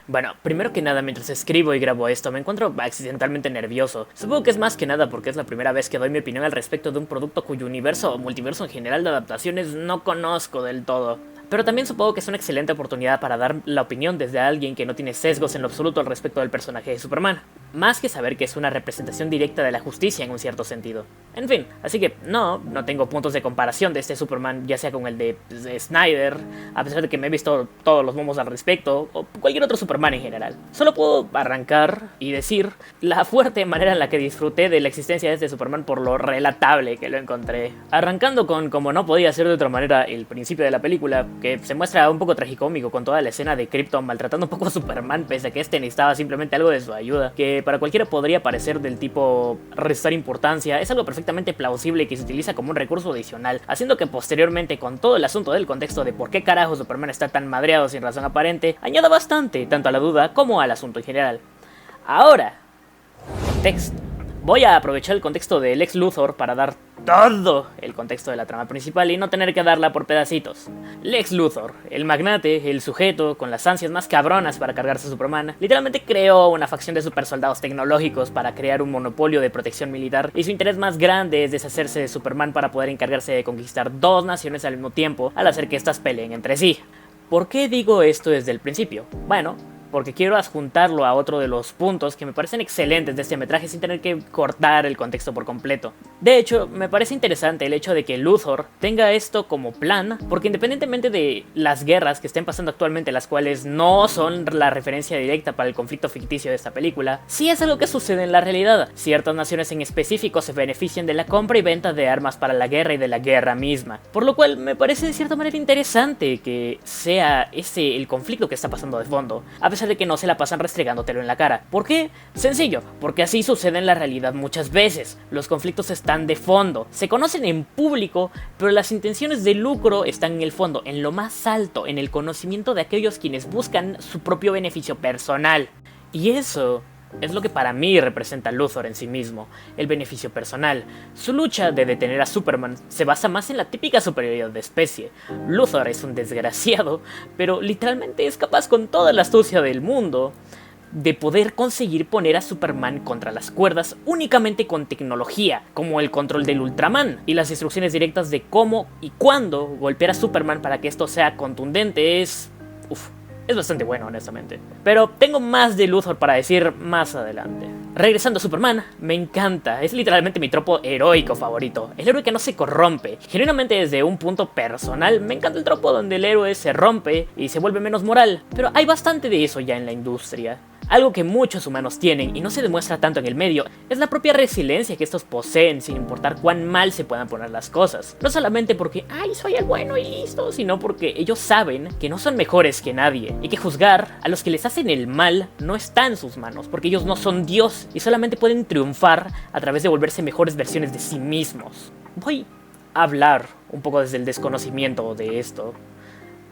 Bueno, primero que nada, mientras escribo y grabo esto, me encuentro accidentalmente nervioso. Supongo que es más que nada porque es la primera vez que doy mi opinión al respecto de un producto cuyo universo o multiverso en general de adaptaciones no conozco del todo. Pero también supongo que es una excelente oportunidad para dar la opinión desde alguien que no tiene sesgos en lo absoluto al respecto del personaje de Superman. Más que saber que es una representación directa de la justicia en un cierto sentido. En fin, así que no tengo puntos de comparación de este Superman, ya sea con el de Snyder, a pesar de que me he visto todos los momos al respecto, o cualquier otro Superman en general. Solo puedo arrancar y decir la fuerte manera en la que disfruté de la existencia de este Superman por lo relatable que lo encontré. Arrancando con, como no podía ser de otra manera, el principio de la película, que se muestra un poco tragicómico con toda la escena de Krypton maltratando un poco a Superman, pese a que este necesitaba simplemente algo de su ayuda, que para cualquiera podría parecer del tipo restar importancia. Es algo perfectamente plausible y que se utiliza como un recurso adicional, haciendo que posteriormente, con todo el asunto del contexto de por qué carajo Superman está tan madreado sin razón aparente, añada bastante, tanto a la duda como al asunto en general. Ahora, contexto. Voy a aprovechar el contexto de Lex Luthor para dar todo el contexto de la trama principal y no tener que darla por pedacitos. Lex Luthor, el magnate, el sujeto con las ansias más cabronas para cargarse a Superman, literalmente creó una facción de supersoldados tecnológicos para crear un monopolio de protección militar, y su interés más grande es deshacerse de Superman para poder encargarse de conquistar dos naciones al mismo tiempo al hacer que éstas peleen entre sí. ¿Por qué digo esto desde el principio? Bueno, porque quiero adjuntarlo a otro de los puntos que me parecen excelentes de este metraje sin tener que cortar el contexto por completo. De hecho, me parece interesante el hecho de que Luthor tenga esto como plan, porque independientemente de las guerras que estén pasando actualmente, las cuales no son la referencia directa para el conflicto ficticio de esta película, sí es algo que sucede en la realidad. Ciertas naciones en específico se benefician de la compra y venta de armas para la guerra y de la guerra misma, por lo cual me parece de cierta manera interesante que sea ese el conflicto que está pasando de fondo, a pesar de que no se la pasan restregándotelo en la cara. ¿Por qué? Sencillo, porque así sucede en la realidad muchas veces. Los conflictos están de fondo, se conocen en público, pero las intenciones de lucro están en el fondo, en lo más alto, en el conocimiento de aquellos quienes buscan su propio beneficio personal. Y eso es lo que para mí representa Luthor en sí mismo, el beneficio personal. Su lucha de detener a Superman se basa más en la típica superioridad de especie. Luthor es un desgraciado, pero literalmente es capaz con toda la astucia del mundo de poder conseguir poner a Superman contra las cuerdas únicamente con tecnología, como el control del Ultraman y las instrucciones directas de cómo y cuándo golpear a Superman para que esto sea contundente. Es bastante bueno, honestamente. Pero tengo más de Luthor para decir más adelante. Regresando a Superman, me encanta. Es literalmente mi tropo heroico favorito. El héroe que no se corrompe. Genuinamente desde un punto personal, me encanta el tropo donde el héroe se rompe y se vuelve menos moral. Pero hay bastante de eso ya en la industria. Algo que muchos humanos tienen y no se demuestra tanto en el medio es la propia resiliencia que estos poseen sin importar cuán mal se puedan poner las cosas. No solamente porque, ¡ay, soy el bueno y listo!, sino porque ellos saben que no son mejores que nadie y que juzgar a los que les hacen el mal no está en sus manos, porque ellos no son Dios y solamente pueden triunfar a través de volverse mejores versiones de sí mismos. Voy a hablar un poco desde el desconocimiento de esto,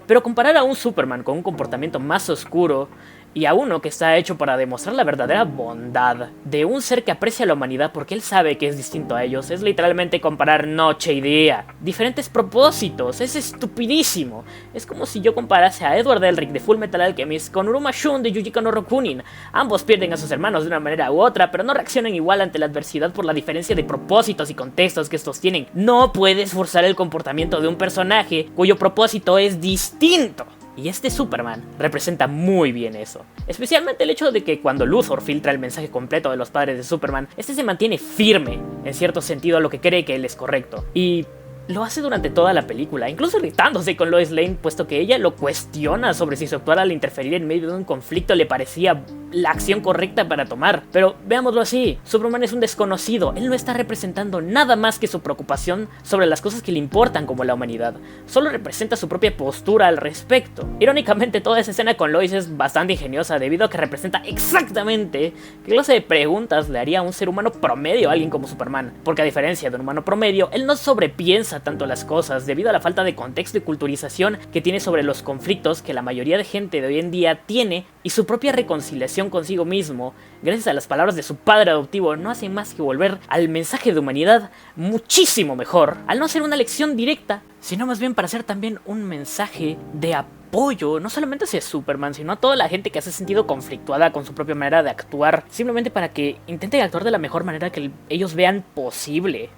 pero comparar a un Superman con un comportamiento más oscuro y a uno que está hecho para demostrar la verdadera bondad de un ser que aprecia a la humanidad porque él sabe que es distinto a ellos, es literalmente comparar noche y día. Diferentes propósitos, es estupidísimo. Es como si yo comparase a Edward Elric de Fullmetal Alchemist con Uruma Shun de Yujiko no Rokunin. Ambos pierden a sus hermanos de una manera u otra, pero no reaccionan igual ante la adversidad por la diferencia de propósitos y contextos que estos tienen. No puedes forzar el comportamiento de un personaje cuyo propósito es distinto. Y este Superman representa muy bien eso. Especialmente el hecho de que cuando Luthor filtra el mensaje completo de los padres de Superman, este se mantiene firme, en cierto sentido, a lo que cree que él es correcto. Y lo hace durante toda la película, incluso irritándose con Lois Lane, puesto que ella lo cuestiona sobre si su actuar al interferir en medio de un conflicto le parecía la acción correcta para tomar. Pero veámoslo así, Superman es un desconocido, él no está representando nada más que su preocupación sobre las cosas que le importan como la humanidad, solo representa su propia postura al respecto. Irónicamente, toda esa escena con Lois es bastante ingeniosa debido a que representa exactamente qué clase de preguntas le haría a un ser humano promedio a alguien como Superman, porque a diferencia de un humano promedio, él no sobrepiensa tanto las cosas debido a la falta de contexto y culturización que tiene sobre los conflictos que la mayoría de gente de hoy en día tiene, y su propia reconciliación consigo mismo, gracias a las palabras de su padre adoptivo, no hace más que volver al mensaje de humanidad muchísimo mejor, al no ser una lección directa, sino más bien para ser también un mensaje de apoyo, no solamente hacia Superman, sino a toda la gente que se ha sentido conflictuada con su propia manera de actuar, simplemente para que intenten actuar de la mejor manera que ellos vean posible.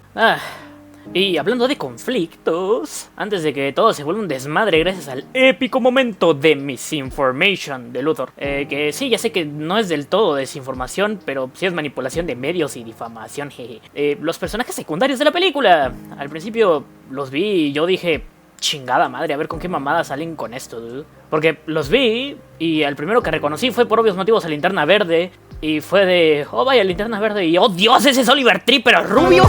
Y hablando de conflictos, antes de que todo se vuelva un desmadre gracias al épico momento de misinformation de Luthor, que sí, ya sé que no es del todo desinformación, pero sí es manipulación de medios y difamación, jeje. Los personajes secundarios de la película, al principio los vi y yo dije, chingada madre, a ver con qué mamada salen con esto, dude. Porque los vi y el primero que reconocí fue por obvios motivos a Linterna Verde, y fue de, oh vaya, Linterna Verde, y oh Dios, ese es Oliver Tree, pero rubio.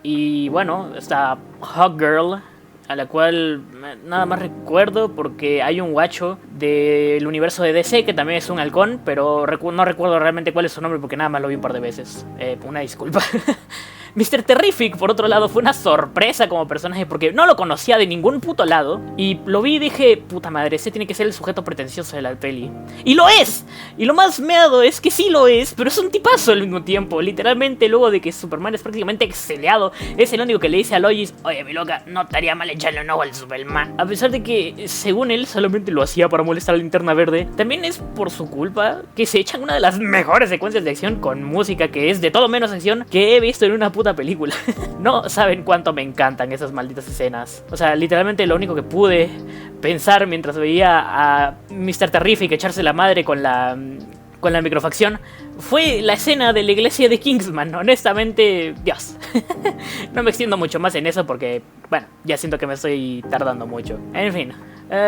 Y bueno, está Hawkgirl, a la cual nada más recuerdo porque hay un guacho del universo de DC que también es un halcón, pero no recuerdo realmente cuál es su nombre porque nada más lo vi un par de veces. Una disculpa. Mr. Terrific, por otro lado, fue una sorpresa como personaje porque no lo conocía de ningún puto lado. Y lo vi y dije, puta madre, ese tiene que ser el sujeto pretencioso de la peli. ¡Y lo es! Y lo más meado es que sí lo es, pero es un tipazo al mismo tiempo. Literalmente, luego de que Superman es prácticamente exiliado, es el único que le dice a Lois, oye, mi loca, no estaría mal echarle un ojo al Superman. A pesar de que, según él, solamente lo hacía para molestar a la Linterna Verde, también es por su culpa que se echan una de las mejores secuencias de acción con música, que es de todo menos acción, que he visto en una puta película. No saben cuánto me encantan esas malditas escenas. O sea, literalmente lo único que pude pensar mientras veía a Mr. Terrific echarse la madre con la microfacción fue la escena de la iglesia de Kingsman. Honestamente, Dios. No me extiendo mucho más en eso porque, bueno, ya siento que me estoy tardando mucho. En fin,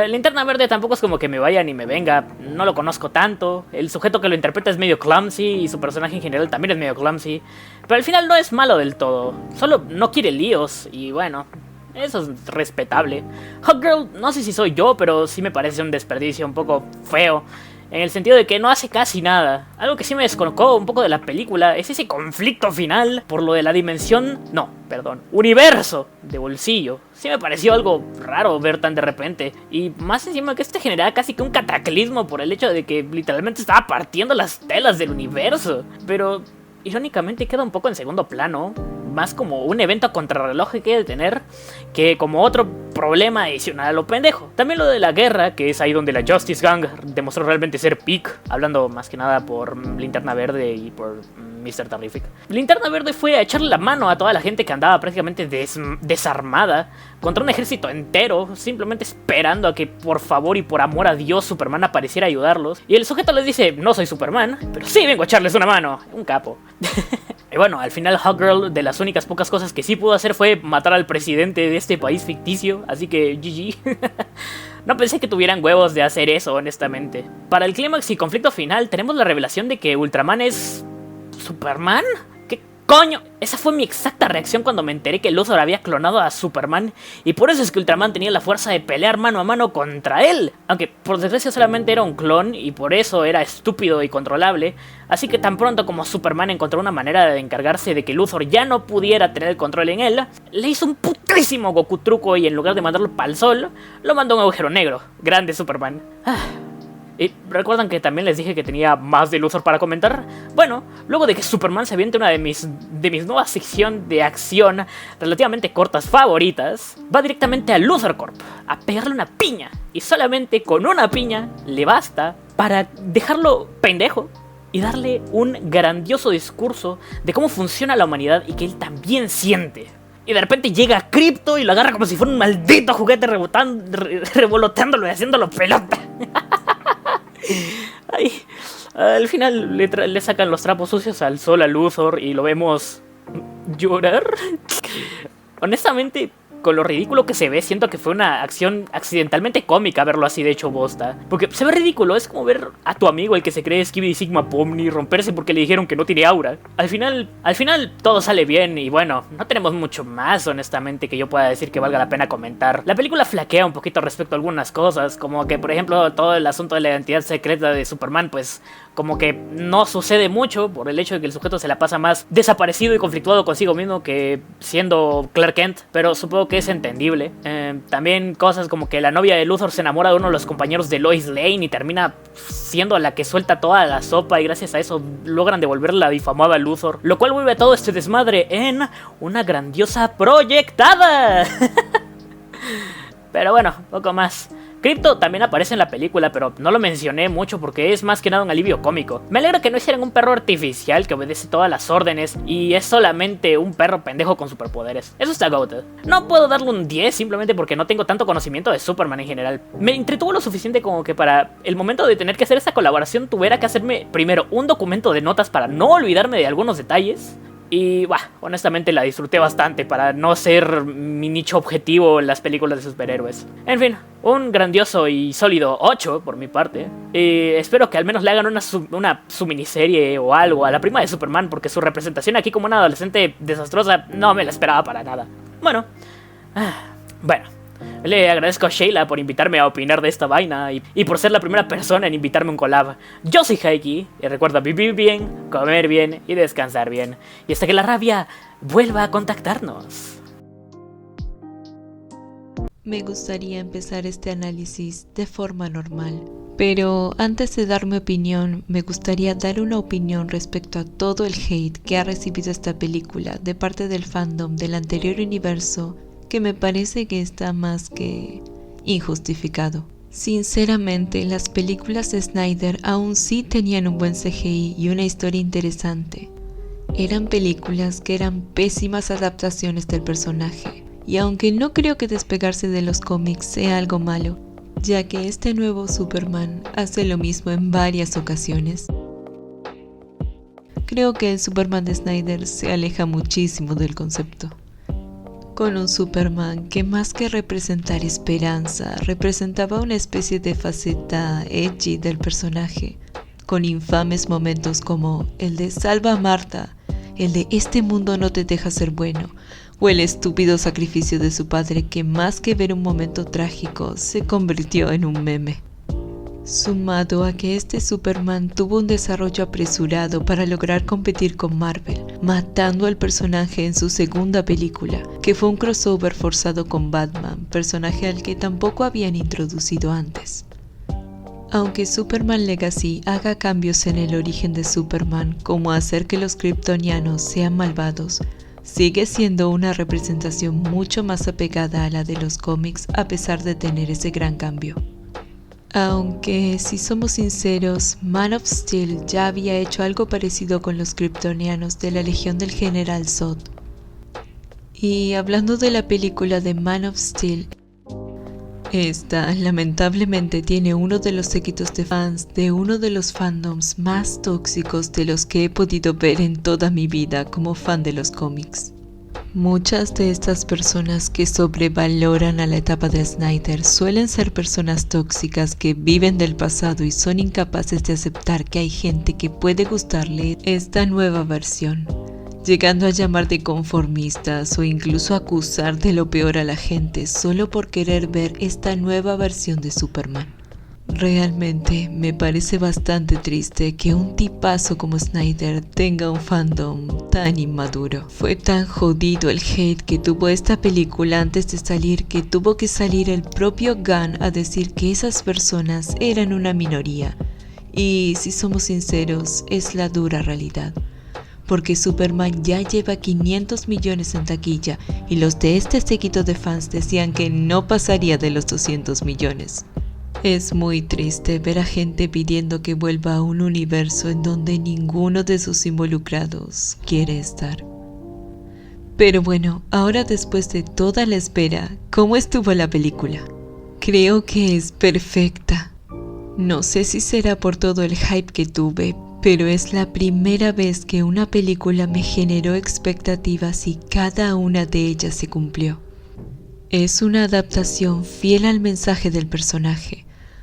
Linterna Verde tampoco es como que me vaya ni me venga. No lo conozco tanto. El sujeto que lo interpreta es medio clumsy y su personaje en general también es medio clumsy. Pero al final no es malo del todo. Solo no quiere líos y bueno, eso es respetable. Hawkgirl, no sé si soy yo, pero sí me parece un desperdicio un poco feo. En el sentido de que no hace casi nada. Algo que sí me descolocó un poco de la película es ese conflicto final por lo de la dimensión... No, perdón, universo de bolsillo. Sí me pareció algo raro ver tan de repente. Y más encima que este generaba casi que un cataclismo por el hecho de que literalmente estaba partiendo las telas del universo. Pero irónicamente queda un poco en segundo plano. Más como un evento a contrarreloj que quiere tener que como otro problema adicional a lo pendejo. También lo de la guerra, que es ahí donde la Justice Gang demostró realmente ser peak, hablando más que nada por Linterna Verde y por Mr. Terrific. Linterna Verde fue a echarle la mano a toda la gente que andaba prácticamente desarmada contra un ejército entero, simplemente esperando a que por favor y por amor a Dios Superman apareciera a ayudarlos. Y el sujeto les dice, no soy Superman, pero sí vengo a echarles una mano. Un capo. Y bueno, al final Hawkgirl, de las únicas pocas cosas que sí pudo hacer fue matar al presidente de este país ficticio, así que GG. No pensé que tuvieran huevos de hacer eso, honestamente. Para el clímax y conflicto final tenemos la revelación de que Ultraman es... ¿Superman? ¿Qué coño? Esa fue mi exacta reacción cuando me enteré que Luthor había clonado a Superman, y por eso es que Ultraman tenía la fuerza de pelear mano a mano contra él. Aunque por desgracia solamente era un clon y por eso era estúpido y controlable. Así que tan pronto como Superman encontró una manera de encargarse de que Luthor ya no pudiera tener el control en él, le hizo un putrísimo Goku truco y en lugar de mandarlo pa'l sol, lo mandó a un agujero negro. Grande Superman. ¿Y recuerdan que también les dije que tenía más de Luthor para comentar? Bueno, luego de que Superman se aviente una de mis nuevas secciones de acción relativamente cortas favoritas, va directamente a Luthor Corp a pegarle una piña. Y solamente con una piña le basta para dejarlo pendejo y darle un grandioso discurso de cómo funciona la humanidad y que él también siente. Y de repente llega Krypto y lo agarra como si fuera un maldito juguete revolotándolo y haciéndolo pelota. Ay, al final le sacan los trapos sucios al sol a Luthor y lo vemos llorar. Honestamente, con lo ridículo que se ve, siento que fue una acción accidentalmente cómica verlo así de hecho bosta. Porque se ve ridículo, es como ver a tu amigo, el que se cree Skibidi Sigma Pomni, romperse porque le dijeron que no tiene aura. Al final todo sale bien y bueno, no tenemos mucho más honestamente que yo pueda decir que valga la pena comentar. La película flaquea un poquito respecto a algunas cosas, como que por ejemplo todo el asunto de la identidad secreta de Superman, pues como que no sucede mucho por el hecho de que el sujeto se la pasa más desaparecido y conflictuado consigo mismo que siendo Clark Kent, pero supongo que es entendible. También cosas como que la novia de Luthor se enamora de uno de los compañeros de Lois Lane y termina siendo la que suelta toda la sopa y gracias a eso logran devolver la difamada a Luthor, lo cual vuelve a todo este desmadre en una grandiosa proyectada. Pero bueno, poco más. Crypto también aparece en la película, pero no lo mencioné mucho porque es más que nada un alivio cómico. Me alegra que no hicieran un perro artificial que obedece todas las órdenes y es solamente un perro pendejo con superpoderes. Eso está goated. No puedo darle un 10 simplemente porque no tengo tanto conocimiento de Superman en general. Me entretuvo lo suficiente como que para el momento de tener que hacer esta colaboración tuviera que hacerme primero un documento de notas para no olvidarme de algunos detalles. Y honestamente la disfruté bastante para no ser mi nicho objetivo en las películas de superhéroes. En fin, un grandioso y sólido 8 por mi parte. Y espero que al menos le hagan una su miniserie o algo a la prima de Superman, porque su representación aquí como una adolescente desastrosa no me la esperaba para nada. Bueno, le agradezco a Sheila por invitarme a opinar de esta vaina y por ser la primera persona en invitarme a un collab. Yo soy Heiki y recuerda vivir bien, comer bien y descansar bien. Y hasta que la rabia vuelva a contactarnos. Me gustaría empezar este análisis de forma normal. Pero antes de dar mi opinión, me gustaría dar una opinión respecto a todo el hate que ha recibido esta película de parte del fandom del anterior universo, que me parece que está más que injustificado. Sinceramente, las películas de Snyder aún sí tenían un buen CGI y una historia interesante. Eran películas que eran pésimas adaptaciones del personaje, y aunque no creo que despegarse de los cómics sea algo malo, ya que este nuevo Superman hace lo mismo en varias ocasiones, creo que el Superman de Snyder se aleja muchísimo del concepto. Con un Superman que más que representar esperanza, representaba una especie de faceta edgy del personaje, con infames momentos como el de "Salva a Marta", el de "Este mundo no te deja ser bueno", o el estúpido sacrificio de su padre que más que ver un momento trágico, se convirtió en un meme. Sumado a que este Superman tuvo un desarrollo apresurado para lograr competir con Marvel, matando al personaje en su segunda película, que fue un crossover forzado con Batman, personaje al que tampoco habían introducido antes. Aunque Superman Legacy haga cambios en el origen de Superman, como hacer que los kryptonianos sean malvados, sigue siendo una representación mucho más apegada a la de los cómics a pesar de tener ese gran cambio. Aunque, si somos sinceros, Man of Steel ya había hecho algo parecido con los kryptonianos de la Legión del General Zod. Y hablando de la película de Man of Steel, esta lamentablemente tiene uno de los séquitos de fans de uno de los fandoms más tóxicos de los que he podido ver en toda mi vida como fan de los cómics. Muchas de estas personas que sobrevaloran a la etapa de Snyder suelen ser personas tóxicas que viven del pasado y son incapaces de aceptar que hay gente que puede gustarle esta nueva versión, llegando a llamar de conformistas o incluso acusar de lo peor a la gente solo por querer ver esta nueva versión de Superman. Realmente me parece bastante triste que un tipazo como Snyder tenga un fandom tan inmaduro. Fue tan jodido el hate que tuvo esta película antes de salir que tuvo que salir el propio Gunn a decir que esas personas eran una minoría. Y si somos sinceros, es la dura realidad. Porque Superman ya lleva 500 millones en taquilla y los de este séquito de fans decían que no pasaría de los 200 millones. Es muy triste ver a gente pidiendo que vuelva a un universo en donde ninguno de sus involucrados quiere estar. Pero bueno, ahora después de toda la espera, ¿cómo estuvo la película? Creo que es perfecta. No sé si será por todo el hype que tuve, pero es la primera vez que una película me generó expectativas y cada una de ellas se cumplió. Es una adaptación fiel al mensaje del personaje.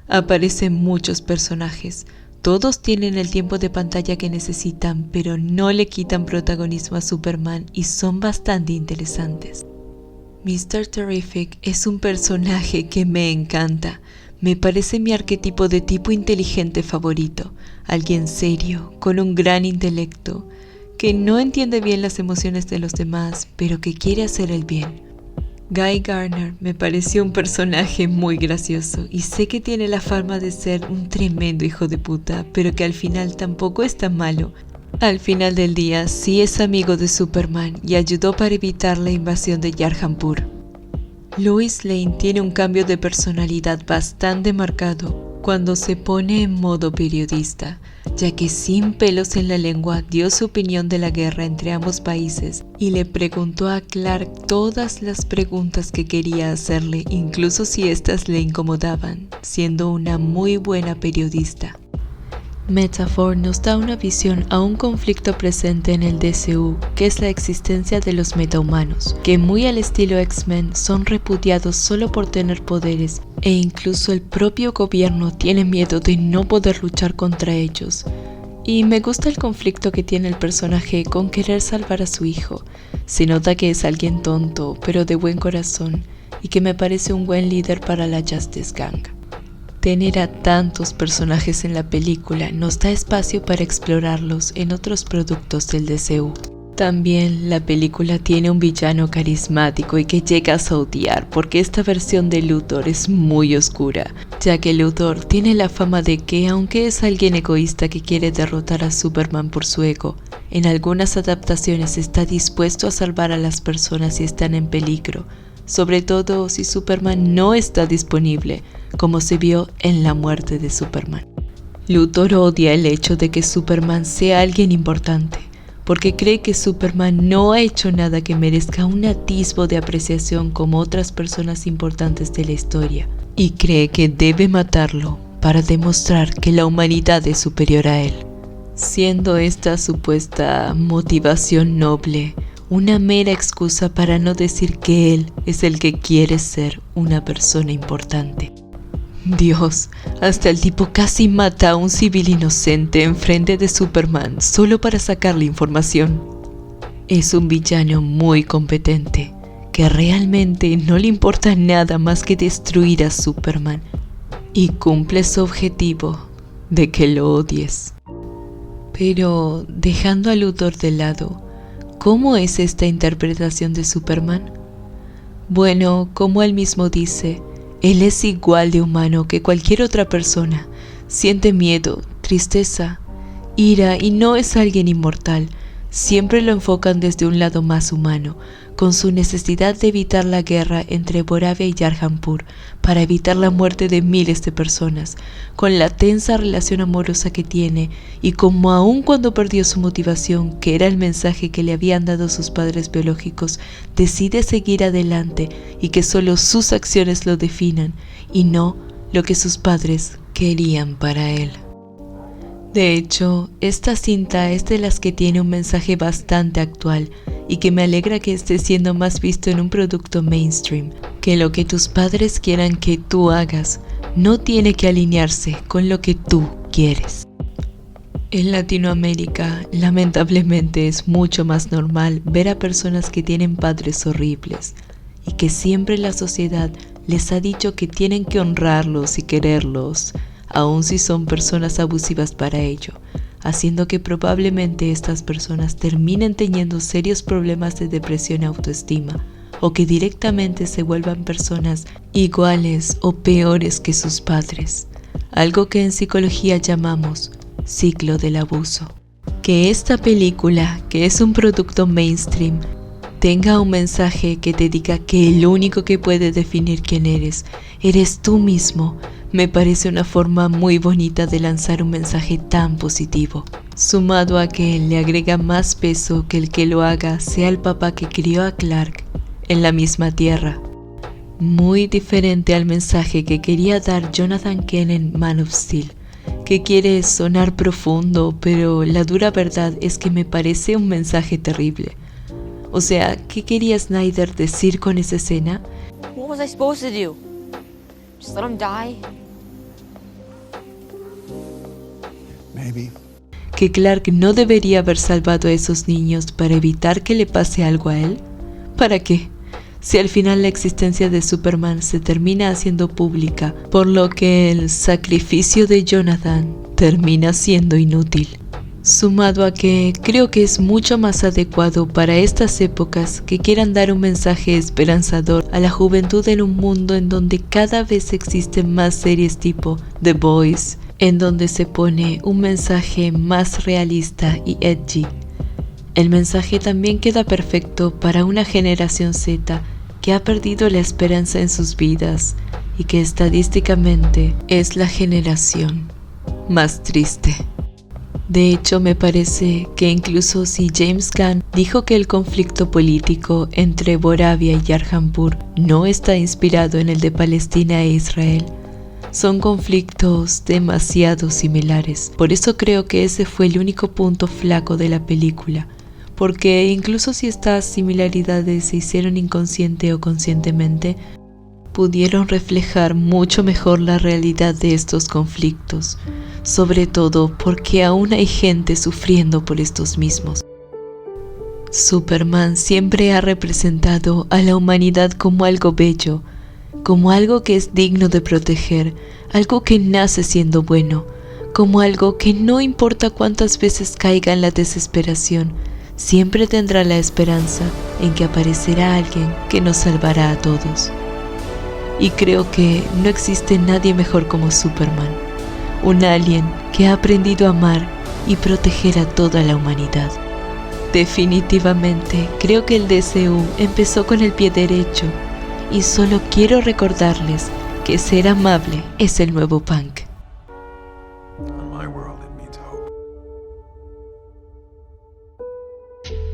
Aparecen muchos personajes, todos tienen el tiempo de pantalla que necesitan, pero no le quitan protagonismo a Superman y son bastante interesantes. Mr. Terrific es un personaje que me encanta. Me parece mi arquetipo de tipo inteligente favorito, alguien serio, con un gran intelecto, que no entiende bien las emociones de los demás, pero que quiere hacer el bien. Guy Gardner me pareció un personaje muy gracioso y sé que tiene la fama de ser un tremendo hijo de puta, pero que al final tampoco es tan malo. Al final del día sí es amigo de Superman y ayudó para evitar la invasión de Yarhampur. Lois Lane tiene un cambio de personalidad bastante marcado cuando se pone en modo periodista, ya que sin pelos en la lengua dio su opinión de la guerra entre ambos países y le preguntó a Clark todas las preguntas que quería hacerle, incluso si éstas le incomodaban, siendo una muy buena periodista. Metaphor nos da una visión a un conflicto presente en el DCU, que es la existencia de los metahumanos, que muy al estilo X-Men son repudiados solo por tener poderes, e incluso el propio gobierno tiene miedo de no poder luchar contra ellos. Y me gusta el conflicto que tiene el personaje con querer salvar a su hijo. Se nota que es alguien tonto, pero de buen corazón, y que me parece un buen líder para la Justice Gang. Tener a tantos personajes en la película nos da espacio para explorarlos en otros productos del DCU. También la película tiene un villano carismático y que llegas a odiar porque esta versión de Luthor es muy oscura, ya que Luthor tiene la fama de que, aunque es alguien egoísta que quiere derrotar a Superman por su ego, en algunas adaptaciones está dispuesto a salvar a las personas si están en peligro, sobre todo si Superman no está disponible, como se vio en la muerte de Superman. Luthor odia el hecho de que Superman sea alguien importante, porque cree que Superman no ha hecho nada que merezca un atisbo de apreciación como otras personas importantes de la historia, y cree que debe matarlo para demostrar que la humanidad es superior a él, siendo esta supuesta motivación noble una mera excusa para no decir que él es el que quiere ser una persona importante. Dios, hasta el tipo casi mata a un civil inocente enfrente de Superman solo para sacarle información. Es un villano muy competente, que realmente no le importa nada más que destruir a Superman, y cumple su objetivo de que lo odies. Pero dejando a Luthor de lado, ¿cómo es esta interpretación de Superman? Bueno, como él mismo dice, él es igual de humano que cualquier otra persona. Siente miedo, tristeza, ira y no es alguien inmortal. Siempre lo enfocan desde un lado más humano, con su necesidad de evitar la guerra entre Boravia y Yarhanpur para evitar la muerte de miles de personas, con la tensa relación amorosa que tiene y como aun cuando perdió su motivación, que era el mensaje que le habían dado sus padres biológicos, decide seguir adelante y que solo sus acciones lo definan y no lo que sus padres querían para él. De hecho, esta cinta es de las que tiene un mensaje bastante actual y que me alegra que esté siendo más visto en un producto mainstream, que lo que tus padres quieran que tú hagas no tiene que alinearse con lo que tú quieres. En Latinoamérica, lamentablemente es mucho más normal ver a personas que tienen padres horribles y que siempre la sociedad les ha dicho que tienen que honrarlos y quererlos, aun si son personas abusivas para ello, haciendo que probablemente estas personas terminen teniendo serios problemas de depresión y autoestima, o que directamente se vuelvan personas iguales o peores que sus padres, algo que en psicología llamamos ciclo del abuso. Que esta película, que es un producto mainstream, tenga un mensaje que te diga que el único que puede definir quién eres tú mismo, me parece una forma muy bonita de lanzar un mensaje tan positivo, sumado a que le agrega más peso que el que lo haga sea el papá que crió a Clark en la misma tierra. Muy diferente al mensaje que quería dar Jonathan Kent en Man of Steel, que quiere sonar profundo, pero la dura verdad es que me parece un mensaje terrible. O sea, ¿qué quería Snyder decir con esa escena? What was I supposed to do? Just let him die? Maybe. ¿Que Clark no debería haber salvado a esos niños para evitar que le pase algo a él? ¿Para qué? Si al final la existencia de Superman se termina haciendo pública, por lo que el sacrificio de Jonathan termina siendo inútil. Sumado a que creo que es mucho más adecuado para estas épocas que quieran dar un mensaje esperanzador a la juventud en un mundo en donde cada vez existen más series tipo The Boys, en donde se pone un mensaje más realista y edgy. El mensaje también queda perfecto para una generación Z que ha perdido la esperanza en sus vidas y que estadísticamente es la generación más triste. De hecho, me parece que incluso si James Gunn dijo que el conflicto político entre Moravia y Yarhanpur no está inspirado en el de Palestina e Israel, son conflictos demasiado similares. Por eso creo que ese fue el único punto flaco de la película, porque incluso si estas similaridades se hicieron inconsciente o conscientemente, pudieron reflejar mucho mejor la realidad de estos conflictos, sobre todo porque aún hay gente sufriendo por estos mismos. Superman siempre ha representado a la humanidad como algo bello, como algo que es digno de proteger, algo que nace siendo bueno, como algo que no importa cuántas veces caiga en la desesperación, siempre tendrá la esperanza en que aparecerá alguien que nos salvará a todos. Y creo que no existe nadie mejor como Superman, un alien que ha aprendido a amar y proteger a toda la humanidad. Definitivamente creo que el DCU empezó con el pie derecho y solo quiero recordarles que ser amable es el nuevo punk. In my world, it means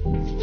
hope.